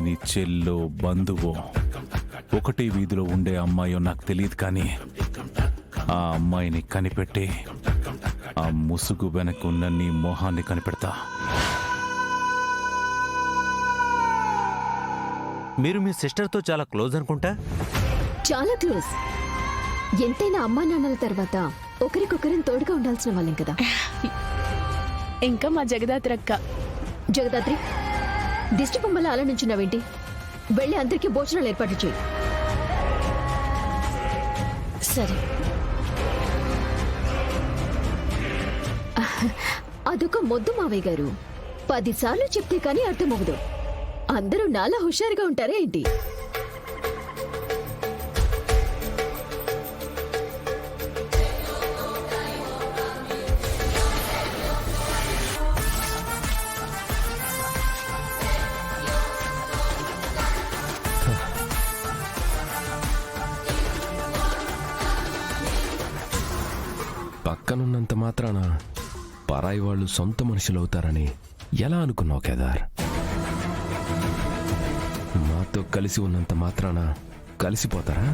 నీ చెల్లో బంధువో ఒకటి వీధిలో ఉండే అమ్మాయో నాకు తెలియదు, కానీ ఆ అమ్మాయిని కనిపెట్టి ఆ ముసుగు వెనకున్న నీ మొహాన్ని కనిపెడతా. మీరు మీ సిస్టర్తో చాలా క్లోజ్ అనుకుంటా? చాలా క్లోజ్. ఎంతైనా అమ్మా నాన్నల తర్వాత ఒకరికొకరిని తోడుగా ఉండాల్సిన వాళ్ళం కదా. ఇంకా మా జగదాత్రి అక్క. జగదాత్రి, దిష్టి బొమ్మల అలా నుంచున్నావేంటి? వెళ్ళి అందరికీ భోజనాలు ఏర్పాటు చేయి. సరే. అదొక మొద్దు మావయ్య గారు. 10 సార్లు చెప్తే కానీ అర్థమవ్వదు. అందరూ నాలా హుషారుగా ఉంటారా ఏంటి? పక్కనున్నంత మాత్రాన పరాయి వాళ్ళు సొంత మనుషులవుతారని ఎలా అనుకున్నావు కేదార్? మాతో కలిసి ఉన్నంత మాత్రాన కలిసిపోతారా?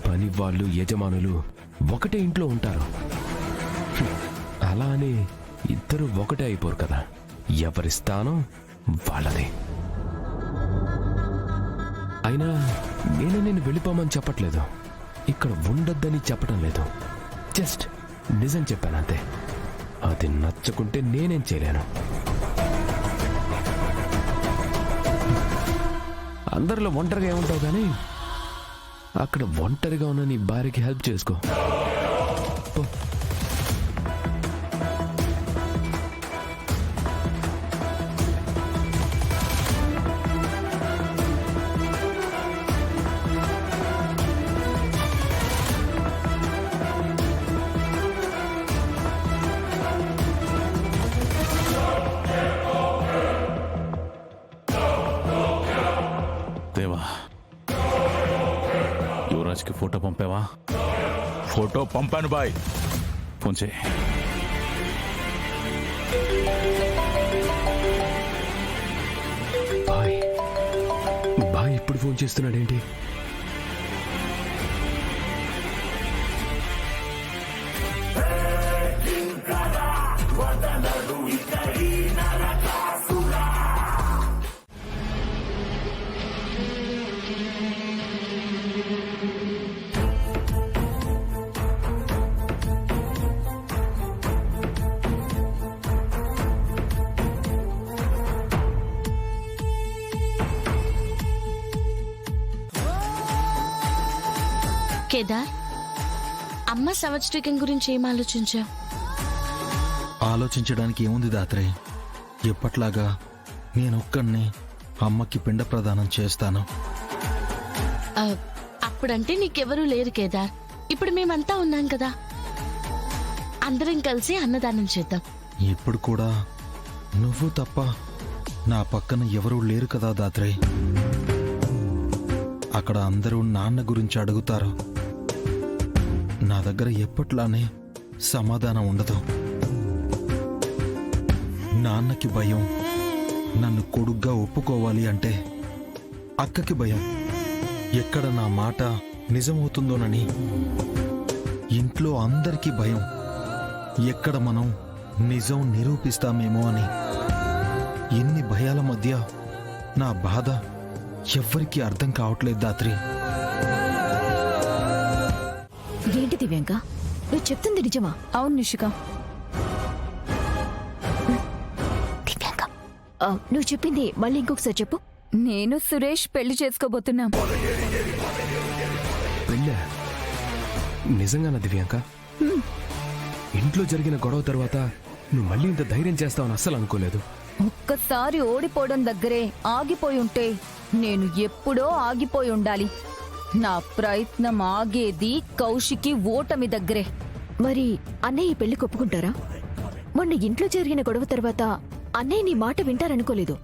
పని వాళ్ళు యజమానులు ఒకటే ఇంట్లో ఉంటారు. అలా అని ఇద్దరు ఒకటే అయిపోరు కదా. ఎవరి స్థానం వాళ్ళది. అయినా నేను వెళ్ళిపోమని చెప్పట్లేదు, ఇక్కడ ఉండొద్దని చెప్పడం లేదు. జస్ట్ నిజం చెప్పానంతే. అది నచ్చకుంటే నేనేం చేయలేను. అందరిలో ఒంటరిగా ఏముంటావు కానీ అక్కడ ఒంటరిగా ఉన్న నీ భార్యకి హెల్ప్ చేసుకో. దేవా, యువరాజ్కి ఫోటో పంపావా? ఫోటో పంపాను బాయ్. ఫోన్ చేయి. బాయ్ బాయ్ ఇప్పుడు ఫోన్ చేస్తున్నాడేంటి? కేదార్, అమ్మ సంవత్సరికం గురించి ఏం ఆలోచించావు? ఆలోచించడానికి ఏముంది దాత్రే? ఎప్పట్లాగా నేనొక్కడిని అమ్మకి పిండ ప్రదానం చేస్తాను. అప్పుడంటే నీకెవరూ లేరు కేదార్. ఇప్పుడు మేమంతా ఉన్నాం కదా, అందరం కలిసి అన్నదానం చేద్దాం. ఇప్పుడు కూడా నువ్వు తప్ప నా పక్కన ఎవరూ లేరు కదా దాత్రే. అక్కడ అందరూ నాన్న గురించి అడుగుతారు. నా దగ్గర ఎప్పట్లానే సమాధానం ఉండదు. నాన్నకి భయం, నన్ను కొడుగ్గా ఒప్పుకోవాలి అంటే. అక్కకి భయం, ఎక్కడ నా మాట నిజమవుతుందోనని. ఇంట్లో అందరికీ భయం, ఎక్కడ మనం నిజం నిరూపిస్తామేమో అని. ఎన్ని భయాల మధ్య నా బాధ ఎవ్వరికీ అర్థం కావట్లేదు దాత్రి. ఏంటి దివ్యాంక, నువ్వు చెప్తుంది నిజమా? అవును నిషిక. దివ్యాంక, నువ్వు చెప్పింది మళ్ళీ ఇంకొకసారి చెప్పు. నేను సురేష్ పెళ్లి చేసుకోబోతున్నాం. పెళ్ళా? నిజంగానా దివ్యాంక? ఇంట్లో జరిగిన గొడవ తర్వాత నువ్వు మళ్ళీ ఇంత ధైర్యం చేస్తావని అస్సలు అనుకోలేదు. ఒక్కసారి ఓడిపోవడం దగ్గరే ఆగిపోయి ఉంటే నేను ఎప్పుడో ఆగిపోయి ఉండాలి. నా ప్రయత్నం ఆగేది కౌశికి ఓటమి దగ్గరే. మరి అన్నయ్య ఈ పెళ్లి ఒప్పుకుంటారా? మొన్న ఇంట్లో జరిగిన గొడవ తర్వాత అన్నయ్య నీ మాట వింటారనుకోలేదు.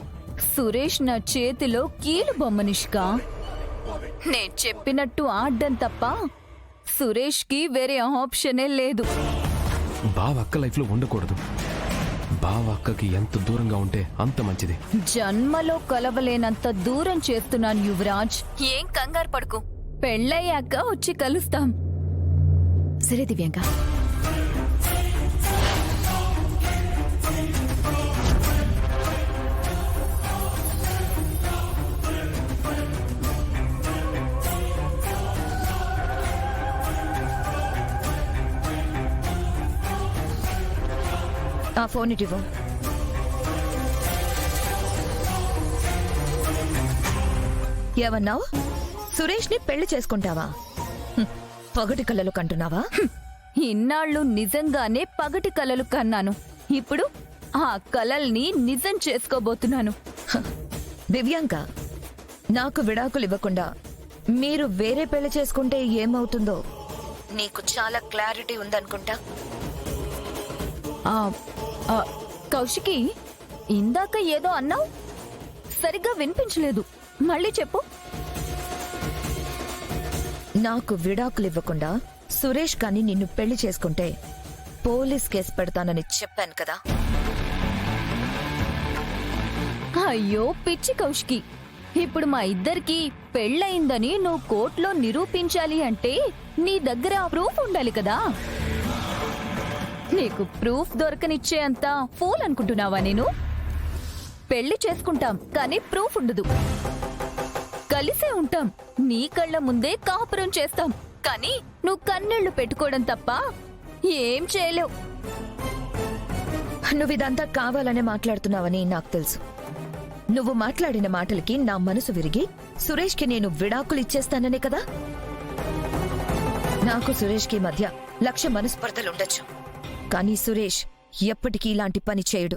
సురేష్ నా చేతిలో కీలు బొమ్మ నిష్కా. నేను చెప్పినట్టు ఆడ్డం తప్ప సురేష్కి వేరే ఆప్షనే లేదు. బావ అక్క లైఫ్లో ఉండకూడదు. బావ అక్కకి ఎంత దూరంగా ఉంటే అంత మంచిది. జన్మలో కలవలేనంత దూరం చేస్తున్నాను యువరాజ్. ఏం కంగారు పడుకు, పెళ్ళయ్యాక వచ్చి కలుస్తాం. సరే దివ్యాంక. ఆ ఫోన్ ఇటివ్వు. ఏమన్నావు? సురేష్ ని పెళ్లి చేసుకుంటావా? పగటి కళ్ళలు కంటున్నావా? ఇన్నాళ్ళు నిజంగానే పగటి కలలు కన్నాను. ఇప్పుడు ఆ కలల్ని నిజం చేసుకోబోతున్నాను. దివ్యాంక, నాకు విడాకులు ఇవ్వకుండా మీరు వేరే పెళ్లి చేసుకుంటే ఏమవుతుందో నీకు చాలా క్లారిటీ ఉందనుకుంటా. ఆ, ఆ, కౌశికి, ఇందాక ఏదో అన్నావు, సరిగ్గా వినిపించలేదు. మళ్ళీ చెప్పు. నాకు విడాకులు ఇవ్వకుండా సురేష్ కాని నిన్ను పెళ్లి చేసుకుంటే పోలీస్ కేసు పెడతానని చెప్పాను కదా. అయ్యో పిచ్చి కౌశికి, ఇప్పుడు మా ఇద్దరికి పెళ్ళయిందని నువ్వు కోర్టులో నిరూపించాలి అంటే నీ దగ్గర ప్రూఫ్ ఉండాలి కదా. నీకు ప్రూఫ్ దొరకనిచ్చే అంత ఫూల్ అనుకుంటున్నావా నేను? పెళ్లి చేసుకుంటాం కానీ ప్రూఫ్ ఉండదు. కలిసే ఉంటాం, నీ కళ్ళ ముందే కాపురం చేస్తాం, కానీ నువ్వు కన్నెళ్లు పెట్టుకోవడం తప్ప ఏం చేయలేవు. నువ్విదంతా కావాలనే మాట్లాడుతున్నావని నాకు తెలుసు. నువ్వు మాట్లాడిన మాటలకి నా మనసు విరిగి సురేష్కి నేను విడాకులు ఇచ్చేస్తాననే కదా. నాకు సురేష్కి మధ్య 1,00,000 మనస్పర్ధలుండొచ్చు, కానీ సురేష్ ఎప్పటికీ ఇలాంటి పని చేయడు.